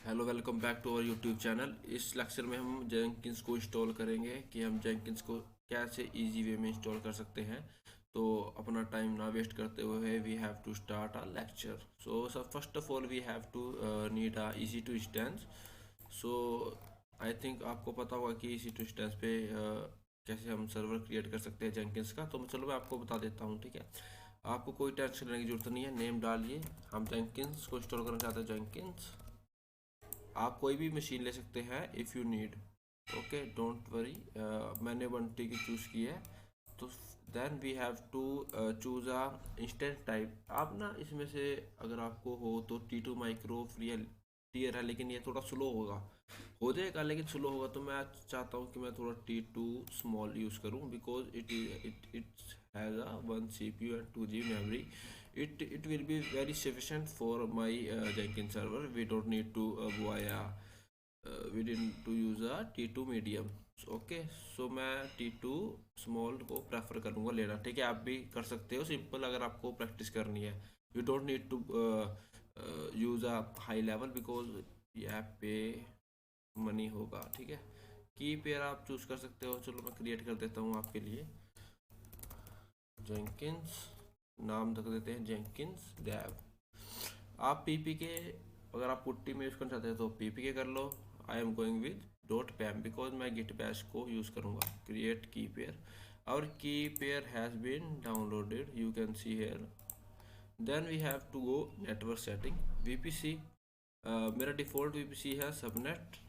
Hello, welcome back to our YouTube channel. इस lecture में हम जेंकिंस को इंस्टॉल करेंगे कि हम जेंकिंस को कैसे इजी वे में इंस्टॉल कर सकते हैं। तो अपना टाइम ना वेस्ट करते हुए we have to start a lecture. So first of all we have to need a EC two instance. So I think आपको पता होगा कि इजी टू इंस्टेंस पे कैसे हम सर्वर क्रिएट कर सकते हैं जेंकिंस का। तो चलो मैं आपको बता देता हूँ, ठीक है। आपको कोई टेंशन लेने की जरूरत नहीं है। नेम डालिए, हम जेंकिंस को इंस्टॉल करना चाहते हैं। जेंकिंस, आप कोई भी मशीन ले सकते हैं if you need. Okay, don't worry. मैंने 1T की चूज़ की है। तो then we have to choose a instant type. आप ना इसमें से अगर आपको हो तो T2 माइक्रो फ्री टीयर है, लेकिन ये थोड़ा स्लो होगा। हो जाएगा लेकिन स्लो होगा। तो मैं चाहता हूँ कि मैं थोड़ा T2 स्मॉल यूज़ करूँ, because it has a 1 CPU and 2 GB memory. It will be very sufficient for my Jenkins server. We don't need to we didn't to use a T2 medium. Okay, so मैं T2 small को prefer करूँगा लेना। ठीक है, आप भी कर सकते हो सिंपल अगर आपको प्रैक्टिस करनी है। You don't need to use a high level, because यहाँ पे मनी होगा। ठीक है, की पेयर आप चूज़ कर सकते हो। चलो मैं क्रिएट कर देता हूँ आपके लिए जेंकिंस। नाम रख देते हैं जेंकिंस डेव। आप पीपी के, अगर आप पुट्टी में यूज़ करना चाहते हैं तो पीपी के कर लो। I am going with dot pem because मैं गिट बैश को यूज़ करूँगा। क्रिएट की पेयर, और key pair has been downloaded, you can see here. Then we have to go network setting, VPC. मेरा default VPC है subnet.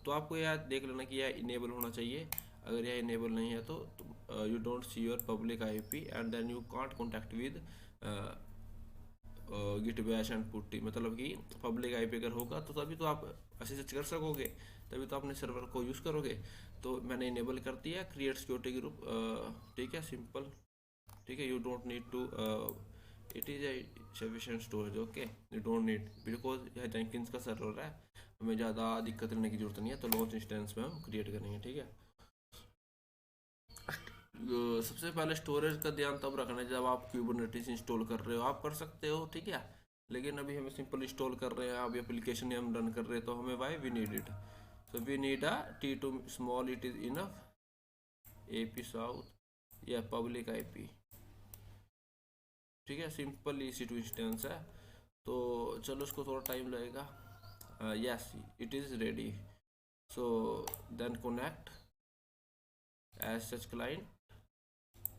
तो आपको यह देख लेना कि यह इनेबल होना चाहिए। अगर यह इनेबल नहीं है तो you don't see your public IP and then you can't contact with Git Bash and PuTTY. मतलब कि पब्लिक आईपी अगर होगा तो तभी तो आप ऐसे कर सकोगे, तभी तो अपने सर्वर को यूज़ करोगे। तो मैंने इनेबल कर दिया क्रिएट सिक्योरिटी ग्रुप। ठीक है, सिंपल। ठीक है, you don't need to, it is a sufficient storage. Okay, you don't need, because यह जेंकिंस का सर्वर है, हमें ज़्यादा दिक्कत लेने की जरूरत नहीं है। तो लॉन्च इंस्टेंस में हम क्रिएट करेंगे। ठीक है, सबसे पहले स्टोरेज का ध्यान तब रखना है जब आप क्यूबरनेटिस इंस्टॉल कर रहे हो। आप कर सकते हो, ठीक है, लेकिन अभी हम सिंपल इंस्टॉल कर रहे हैं, अभी एप्लीकेशन हम रन कर रहे हैं, तो हमें why we need it. So we need a T2 small, it is enough. AP south या पब्लिक IP। ठीक है, सिंपल EC2 इंस्टेंस है। तो चलो उसको थोड़ा टाइम लगेगा। Yes, it is ready. So then connect as such client,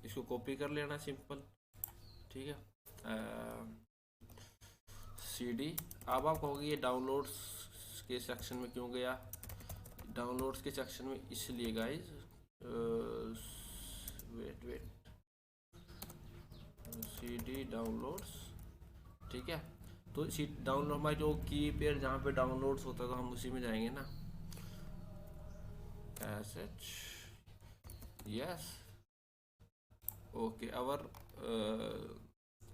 इसको कॉपी कर लेना सिंपल। ठीक है, CD। अब आप कहोगे ये डाउनलोड्स के सेक्शन में क्यों गया। डाउनलोड्स के सेक्शन में इसलिए guys, wait wait, CD downloads. ठीक है, तो सी डाउनलोड हमारी जो की पेयर जहाँ पे डाउनलोड्स होता है तो हम उसी में जाएंगे ना। H, yes, okay, our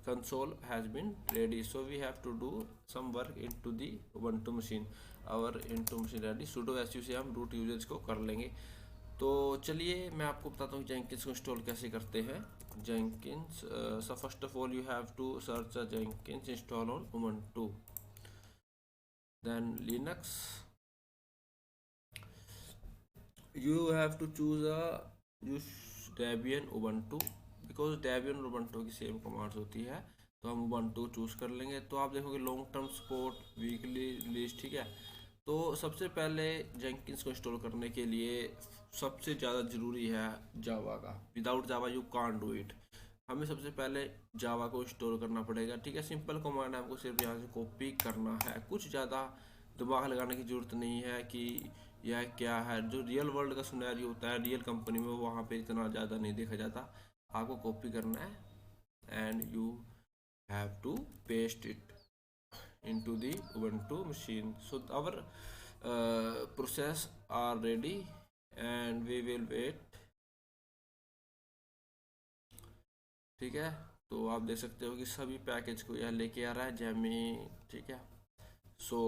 console has been ready, so we have to do some work into the ubuntu machine. our into machine ready, sudo su से हम रूट यूजर्स को कर लेंगे। तो चलिए मैं आपको बताता हूँ जेंकिंस को इंस्टॉल कैसे करते हैं। Jenkins, so first of all you have to search a Jenkins install on ubuntu, then Linux. you have to choose a use Debian Ubuntu, because Debian और Ubuntu की सेम कमांड्स होती है। तो हम Ubuntu चूज़ कर लेंगे। तो आप देखोगे long term support, weekly release. ठीक है, तो सबसे पहले जेंकिंस को इंस्टॉल करने के लिए सबसे ज़्यादा ज़रूरी है जावा का। Without Java you can't do it. हमें सबसे पहले जावा को इंस्टॉल करना पड़ेगा। ठीक है, सिंपल कमांड है, हमको सिर्फ यहाँ से कॉपी करना है। कुछ ज़्यादा दिमाग लगाने की ज़रूरत नहीं है कि यह क्या है। जो रियल वर्ल्ड का सिनेरियो होता है रियल कंपनी में, वहाँ पे इतना ज़्यादा नहीं देखा जाता। आपको कॉपी करना है and you have to paste it into the ubuntu machine. So our process are ready and we will wait। ठीक है, तो आप देख सकते हो कि सभी पैकेज को यह लेके आ रहा है जेमी। ठीक है, सो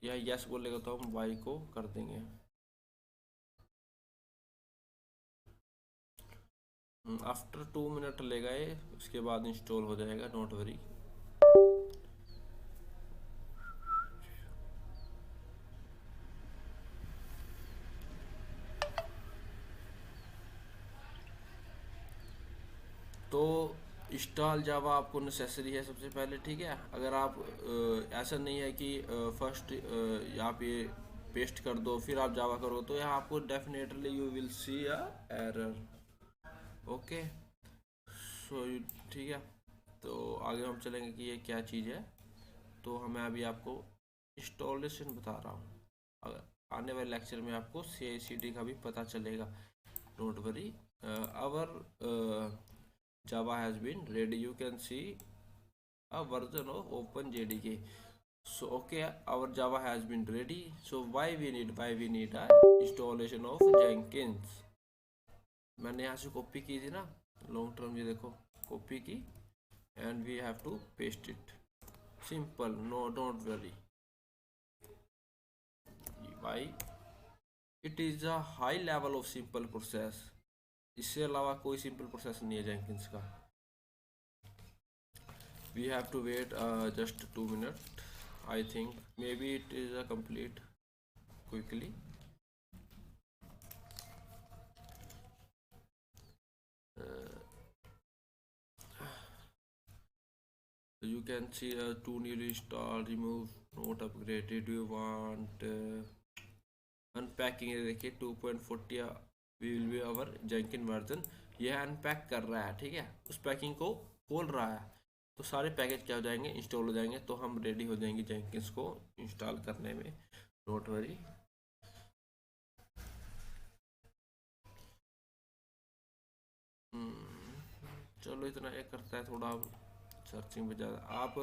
यह यस बोलेगा तो हम वाई को कर देंगे। आफ्टर 2 मिनट लेगा ये, उसके बाद इंस्टॉल हो जाएगा, डोंट वरी। तो इंस्टॉल जावा आपको नेसेसरी है सबसे पहले, ठीक है। अगर आप ऐसा नहीं है कि फर्स्ट आप ये पेस्ट कर दो फिर आप जावा करो, तो यहाँ आपको definitely you will see a error. Okay, so ठीक है। तो आगे हम चलेंगे कि ये क्या चीज़ है। तो मैं अभी आपको इंस्टॉलेशन बता रहा हूँ, अगर आने वाले लेक्चर में आपको CI/CD का भी पता चलेगा, don't worry. Our Java has been ready. You can see a version of OpenJDK. So okay, our Java has been ready. So why we need a installation of Jenkins. मैंने यहाँ से copy की थी ना लॉन्ग टर्म, ये देखो copy की, and we have to paste it. Simple, no don't worry. Why it is a high level of simple process. इससे अलावा कोई सिंपल प्रोसेस नहीं है जेंकिंस का। We have to wait just 2 minutes. I think maybe it is a complete quickly. You can see two newly installed, remove, not upgraded. You want unpacking है, देखिए 2.40 will be our Jenkins version। यह unpack कर रहा है, ठीक है, उस packing को खोल रहा है, तो सारे पैकेज क्या हो जाएंगे, इंस्टॉल हो जाएंगे, तो हम रेडी हो जाएंगे जेंकिंस को इंस्टॉल करने में, डोंट वरी। चलो इतना एक करता है, थोड़ा सर्चिंग में ज़्यादा। आप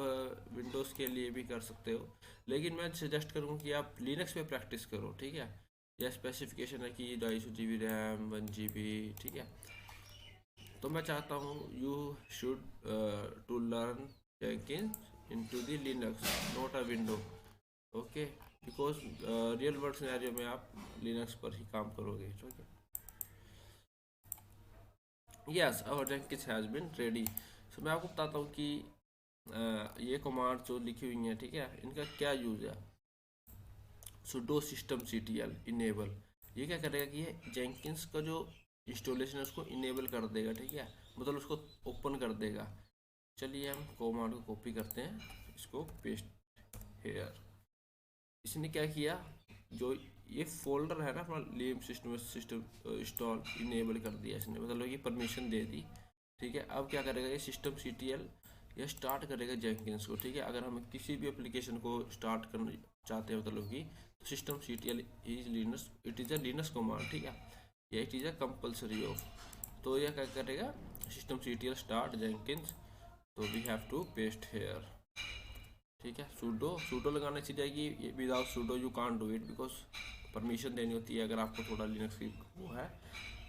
विंडोज़ के लिए भी कर सकते हो, लेकिन मैं सजेस्ट करूँगा कि आप लिनक्स पे प्रैक्टिस करो, ठीक है। यह स्पेसिफिकेशन है कि 250 GB रैम, 1 GB, ठीक है। तो मैं चाहता हूँ you should to learn Jenkins into the Linux, not a window, okay, because real world scenario में आप लिनक्स पर ही काम करोगे, ठीक है। Yes, our Jenkins has been ready. So मैं आपको बताता हूँ कि ये कमांड जो लिखी हुई हैं, ठीक है, इनका क्या यूज़ है। sudo systemctl इनेबल, ये क्या करेगा कि ये जेंकिंस का जो इंस्टॉलेशन है उसको इनेबल कर देगा, ठीक है, मतलब उसको ओपन कर देगा। चलिए हम कमांड को कॉपी करते हैं, इसको पेस्ट हेयर। इसने क्या किया, जो ये फोल्डर है ना अपना लिम सिस्टम इंस्टॉल इनेबल कर दिया इसने, मतलब कि परमिशन दे दी, ठीक है। अब क्या करेगा ये systemctl, ये स्टार्ट करेगा जेंकिंस को, ठीक है। अगर हम किसी भी एप्लीकेशन को स्टार्ट करना चाहते हैं, मतलब कि systemctl is Linux, it is a Linux command, ठीक है, ये it is a compulsory of. तो यह क्या करेगा, systemctl स्टार्ट जेंकिंस, तो we have to paste here, ठीक है। सूडो लगाने से जाएगी, without sudo you can't do it, because permission देनी होती है अगर आपको थोड़ा लिनक्स की वो है।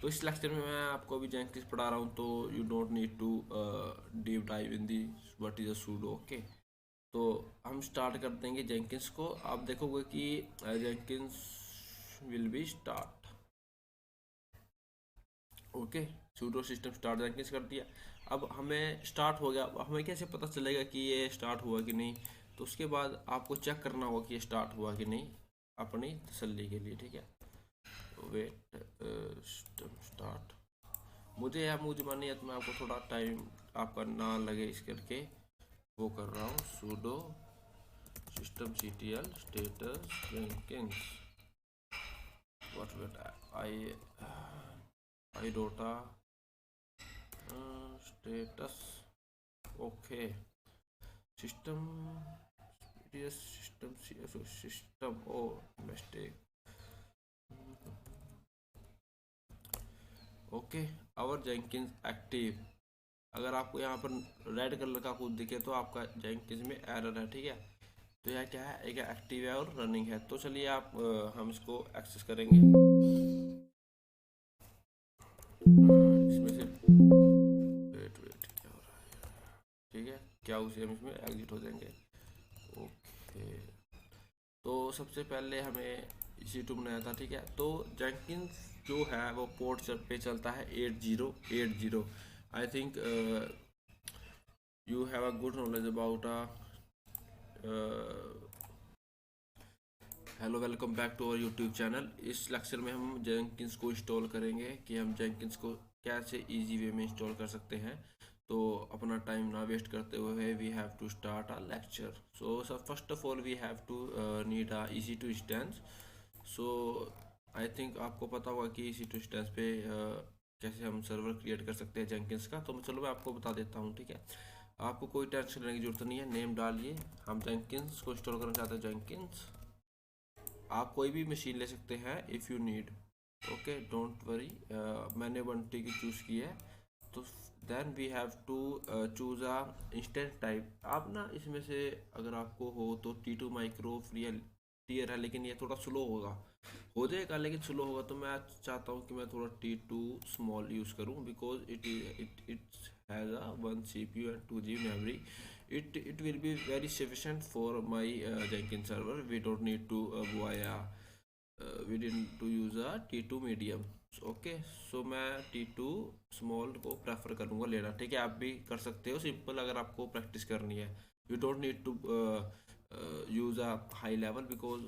तो इस लेक्चर में मैं आपको अभी जेंकिंस पढ़ा रहा हूँ, तो you don't need to deep dive in the what is a sudo, okay. तो हम स्टार्ट कर देंगे जेंकिंस को। आप देखोगे कि Jenkins will be start, okay. Pseudo system start Jenkins कर दिया। अब हमें स्टार्ट हो गया, अब हमें कैसे पता चलेगा कि ये स्टार्ट हुआ कि नहीं, तो उसके बाद आपको चेक करना होगा कि ये स्टार्ट हुआ कि नहीं, अपनी तसल्ली के लिए, ठीक है। वेट सिस्टम स्टार्ट, मुझे मानिए तो मैं आपको थोड़ा टाइम आपका ना लगे इस करके वो कर रहा हूँ। Sudo systemctl status jenkins what I dota status, okay. System system oh mistake, okay. Our Jenkins active, अगर आपको यहाँ पर रेड कलर का कुछ दिखे तो आपका जेंकिंस में एरर है, ठीक है। तो यह क्या है, एक एक्टिव है और रनिंग है। तो चलिए आप हम इसको एक्सेस करेंगे, इसमें से वेट क्या हो रहा है, ठीक है, क्या उसे हम इसमें एग्जिट हो जाएंगे, ओके। तो सबसे पहले हमें EC2 बनाया था, ठीक है। तो जेंकिंस जो है वो पोर्ट पे चलता है 8080। I think you have a good knowledge about hello, welcome back to our YouTube channel. इस लेक्चर में हम जेंकिंस को इंस्टॉल करेंगे कि हम जेंकिंस को कैसे इजी वे में इंस्टॉल कर सकते हैं। तो अपना टाइम ना वेस्ट करते हुए we have to start a lecture. So first of all we have to need a EC two instance. So I think आपको पता होगा कि ईसी टू इंस्टेंस पे कैसे हम सर्वर क्रिएट कर सकते हैं जेंकिंस का. तो चलो मैं आपको बता देता हूँ. ठीक है, आपको कोई टेंशन लेने की जरूरत नहीं है. नेम डालिए, हम जेंकिंस को इंस्टॉल करना चाहते हैं. जेंकिंस आप कोई भी मशीन ले सकते हैं if you need. Okay, don't worry. मैंने 1T की चूज़ की है. तो then we have to choose a instance type. आप ना इसमें से अगर आपको हो तो T2 माइक्रो फ्री टीयर है, लेकिन ये थोड़ा स्लो होगा. हो जाएगा लेकिन स्लो होगा. तो मैं चाहता हूँ कि मैं थोड़ा T2 स्मॉल यूज़ करूँ because it has a 1 CPU and 2 GB memory. It will be very sufficient for my Jenkins server. We don't need to we didn't to use a T2 medium. Okay, so मैं T2 small को prefer करूँगा लेना. ठीक है, आप भी कर सकते हो सिंपल अगर आपको प्रैक्टिस करनी है. You don't need to use a high level because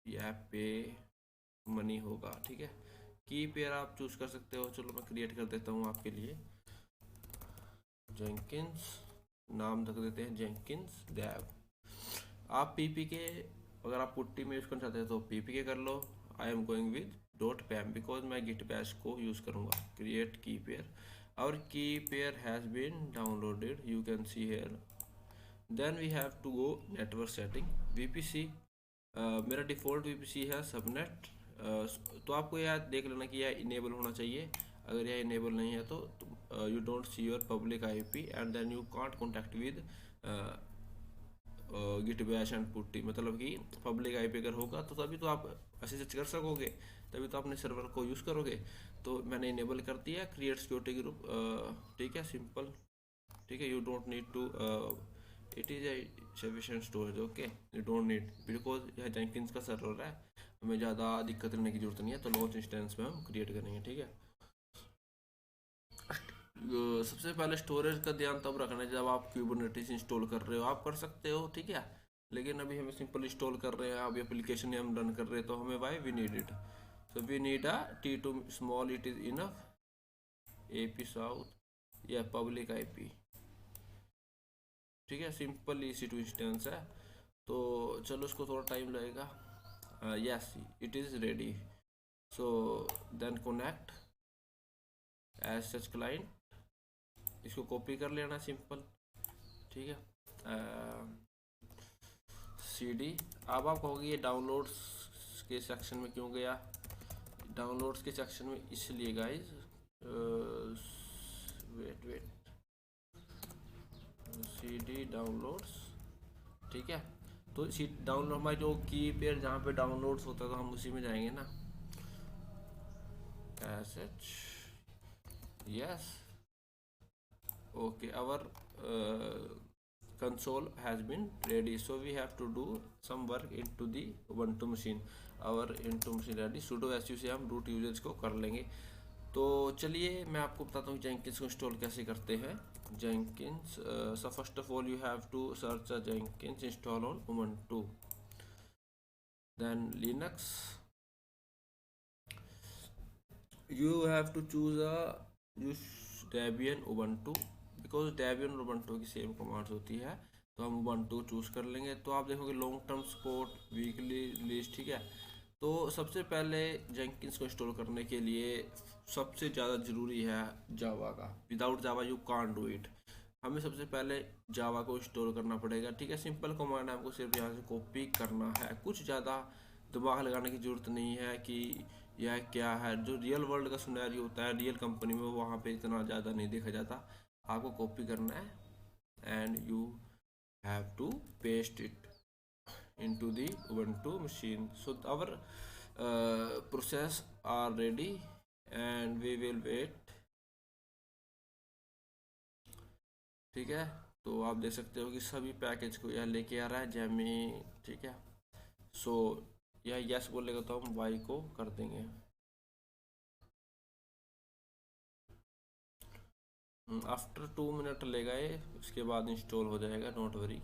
यहाँ पे मनी होगा. ठीक है, की पेयर आप चूज़ कर सकते हो. चलो मैं क्रिएट कर देता हूँ आपके लिए. जेंकिंस नाम रख देते हैं, जेंकिंस डेव. आप पीपी के अगर आप पुट्टी में यूज़ करना चाहते हैं तो पीपी के कर लो. I am going with dot pem because मैं गिट बैश को यूज़ करूँगा. Create key pair. और key pair has been downloaded, you can see here. Then we have to go network setting. VPC मेरा default VPC है subnet. तो आपको यह देख लेना कि यह इनेबल होना चाहिए. अगर यह इनेबल नहीं है तो you don't see your public IP and then you can't contact with Git Bash and PuTTY. मतलब कि पब्लिक आईपी अगर होगा तो तभी तो आप ऐसे सर्च कर सकोगे, तभी तो अपने सर्वर को यूज़ करोगे. तो मैंने इनेबल कर दिया क्रिएट सिक्योरिटी ग्रुप. ठीक है, सिंपल. ठीक है, you don't need to it is a sufficient storage. Okay, you don't need because यह जेंकिंस का सर्वर है, हमें ज़्यादा दिक्कत लेने की जरूरत नहीं है. तो लॉन्च इंस्टेंस में हम क्रिएट करेंगे. ठीक है, सबसे पहले स्टोरेज का ध्यान तब रखना है जब आप क्यूबरनेटिस इंस्टॉल कर रहे हो. आप कर सकते हो, ठीक है, लेकिन अभी हम सिंपल इंस्टॉल कर रहे हैं, अभी एप्लीकेशन हम रन कर रहे हैं, तो हमें why we need it. So we need a T2 small, it is enough. AP south या पब्लिक IP. ठीक है, सिंपल EC2 इंस्टेंस है. तो चलो उसको थोड़ा टाइम लगेगा. Yes, it is ready. So then connect as such client. इसको कॉपी कर लेना सिंपल. ठीक है, CD. अब आप कहोगे ये डाउनलोड्स के सेक्शन में क्यों गया. डाउनलोड्स के सेक्शन में इसलिए गाइज, वेट CD डाउनलोड्स. ठीक है, तो डाउनलोड हमारी जो की पेयर जहाँ पे डाउनलोड्स होता है तो हम उसी में जाएंगे ना. SH yes. Okay, our console has been ready, so we have to do some work into the ubuntu machine. our ubuntu machine ready. sudo su से हम root users को कर लेंगे. तो चलिए मैं आपको बताता हूँ जेंकिंस को इंस्टॉल कैसे करते हैं. Jenkins, so first of all you have to search Jenkins install on ubuntu, then linux. you have to choose a use debian ubuntu because Debian और ubuntu की सेम कमांड्स होती है. तो हम ubuntu चूज़ कर लेंगे. तो आप देखोगे long term support, weekly list. ठीक है, तो सबसे पहले जेंकिंस को इंस्टॉल करने के लिए सबसे ज़्यादा ज़रूरी है जावा का. Without Java you can't do it. हमें सबसे पहले जावा को इंस्टॉल करना पड़ेगा. ठीक है, सिंपल कमांड है, हमको सिर्फ यहाँ से कॉपी करना है. कुछ ज़्यादा दिमाग लगाने की ज़रूरत नहीं है कि यह क्या है. जो रियल वर्ल्ड का सिनेरियो होता है रियल कंपनी में, वहाँ पे इतना ज़्यादा नहीं देखा जाता. आपको कॉपी करना है and you have to paste it into the ubuntu machine. so our process are ready and we will wait. ठीक है, तो आप देख सकते हो कि सभी पैकेज को यह लेके आ रहा है जेमी. ठीक है, सो यह यस बोलेगा तो हम वाई को कर देंगे. आफ्टर 2 मिनट लेगा ये, उसके बाद इंस्टॉल हो जाएगा, डोंट वरी.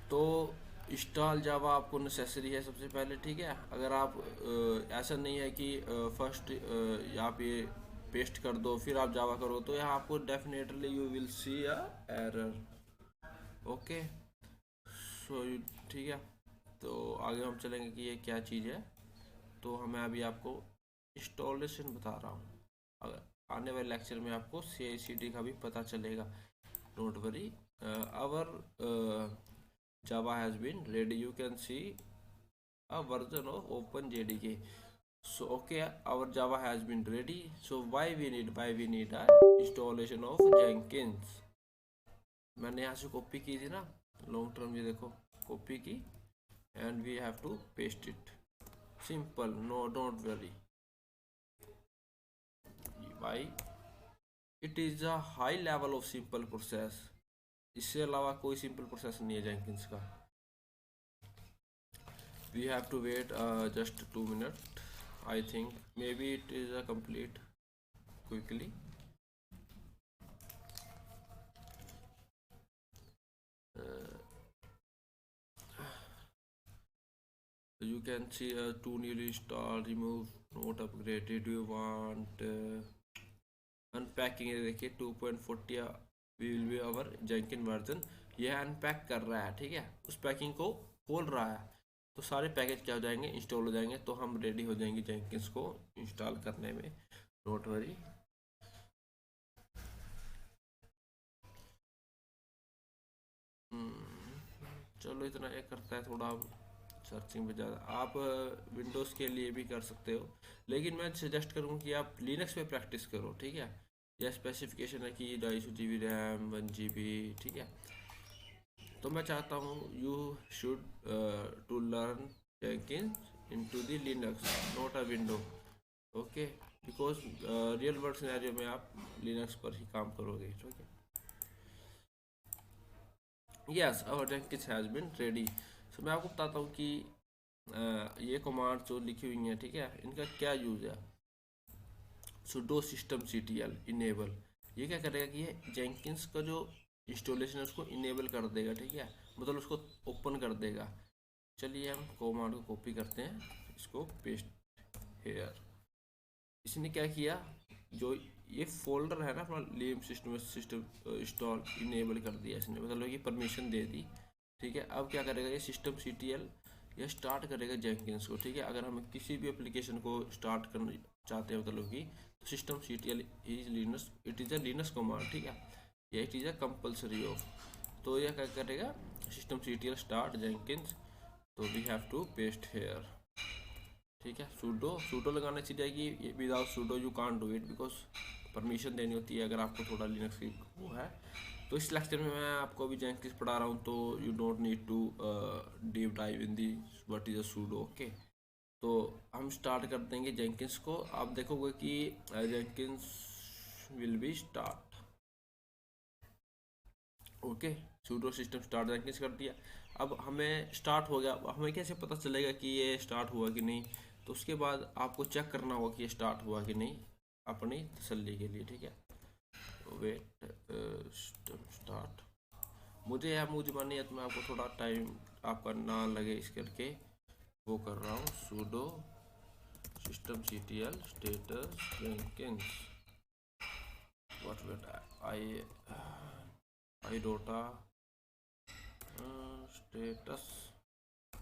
तो इंस्टॉल जावा आपको नेसेसरी है सबसे पहले, ठीक है। अगर आप ऐसा नहीं है कि फर्स्ट यहाँ पे पेस्ट कर दो फिर आप जावा करो, तो यहाँ आपको definitely you will see a error. Okay, so ठीक है। तो आगे हम चलेंगे कि ये क्या चीज़ है। तो मैं अभी आपको इंस्टॉलेशन बता रहा हूँ, अगर आने वाले लेक्चर में आपको CI/CD का भी पता चलेगा, don't worry. Our Java has been ready, you can see a version of OpenJDK. So okay, our Java has been ready. So why we need a installation of Jenkins. मैंने यहाँ से copy की थी ना लॉन्ग टर्म, ये देखो copy की, and we have to paste it. Simple, no don't worry. भाई it is a high level of simple process, इससे अलावा कोई सिंपल प्रोसेस नहीं है जेंकिंस का। We have to wait just 2 minute, I think maybe it is a complete quickly. You can see to newly install, remove, not upgraded. Do you want unpacking है, देखिए 2.40 will be our Jenkin version. यह unpack कर रहा है, ठीक है, उस packing को खोल रहा है, तो सारे पैकेज क्या हो जाएंगे, इंस्टॉल हो जाएंगे, तो हम रेडी हो जाएंगे जेंकिन्स को इंस्टॉल करने में, डोंट वरी। चलो इतना ये करता है थोड़ा सर्चिंग पे ज़्यादा। आप विंडोज़ के लिए भी कर सकते हो, लेकिन मैं सजेस्ट करूँगा कि आप लिनक्स पे प्रैक्टिस करो, ठीक है। यह स्पेसिफिकेशन है कि 250 GB रैम, 1 GB, ठीक है। तो मैं चाहता हूँ you should to learn Jenkins into the Linux, not a window, okay, because real world scenario में आप लिनक्स पर ही काम करोगे, ठीक है। Yes, our Jenkins has been ready. So मैं आपको बताता हूँ कि ये कमांड जो लिखी हुई हैं, ठीक है, इनका क्या यूज़ है। sudo systemctl इनेबल, ये क्या करेगा कि ये जेंकिन्स का जो इंस्टॉलेशन है उसको इनेबल कर देगा, ठीक है, मतलब उसको ओपन कर देगा। चलिए हम कमांड को कॉपी करते हैं, इसको पेस्ट हेयर। इसने क्या किया, जो ये फोल्डर है ना अपना लिम सिस्टम इंस्टॉल इनेबल कर दिया इसने, मतलब कि परमिशन दे दी, ठीक है। अब क्या करेगा ये systemctl, ये स्टार्ट करेगा जेंकिन्स को, ठीक है। अगर हम किसी भी एप्लीकेशन को स्टार्ट करना चाहते हैं, मतलब कि तो systemctl is Linux, it is a Linux command, ठीक है, या it is a compulsory of. तो यह क्या करेगा, systemctl स्टार्ट जेंकिन्स, तो we have to paste here, ठीक है। सूडो लगाना चाहिए जाएगी, without sudo you can't do it, because permission देनी होती है अगर आपको थोड़ा लिनक्स की वो है। तो इस लेक्चर में मैं आपको अभी जेंकिन्स पढ़ा रहा हूँ, तो you don't need to deep dive in the what is a sudo, okay. तो हम स्टार्ट कर देंगे जेंकिन्स को। आप देखोगे कि Jenkins will be start, okay. Pseudo system start Jenkins कर दिया। अब हमें स्टार्ट हो गया, अब हमें कैसे पता चलेगा कि ये स्टार्ट हुआ कि नहीं, तो उसके बाद आपको चेक करना होगा कि ये स्टार्ट हुआ कि नहीं, अपनी तसल्ली के लिए, ठीक है। वेट सिस्टम स्टार्ट, मुझे यह मुझे मानिए तो मैं आपको थोड़ा टाइम आपका ना लगे इस करके वो कर रहा हूँ। Sudo systemctl status jenkins what wait I data status,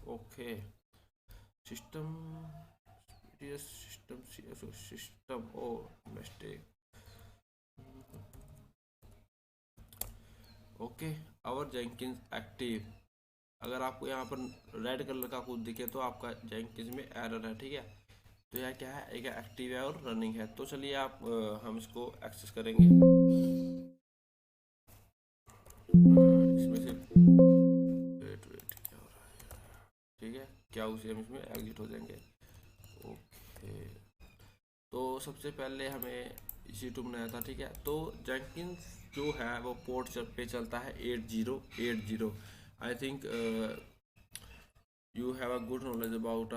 okay. System system oh mistake, okay. Our Jenkins active, अगर आपको यहाँ पर रेड कलर का कुछ दिखे तो आपका जेंकिन्स में एरर है, ठीक है। तो यह क्या है, एक एक्टिव है और रनिंग है। तो चलिए आप हम इसको एक्सेस करेंगे, इसमें से वेट क्या हो रहा है, ठीक है, क्या उसे हम इसमें एग्जिट हो जाएंगे, ओके। तो सबसे पहले हमें EC2 बनाया था, ठीक है। तो जेंकिन्स जो है वो पोर्ट पे चलता है 8080। I think you have a good knowledge about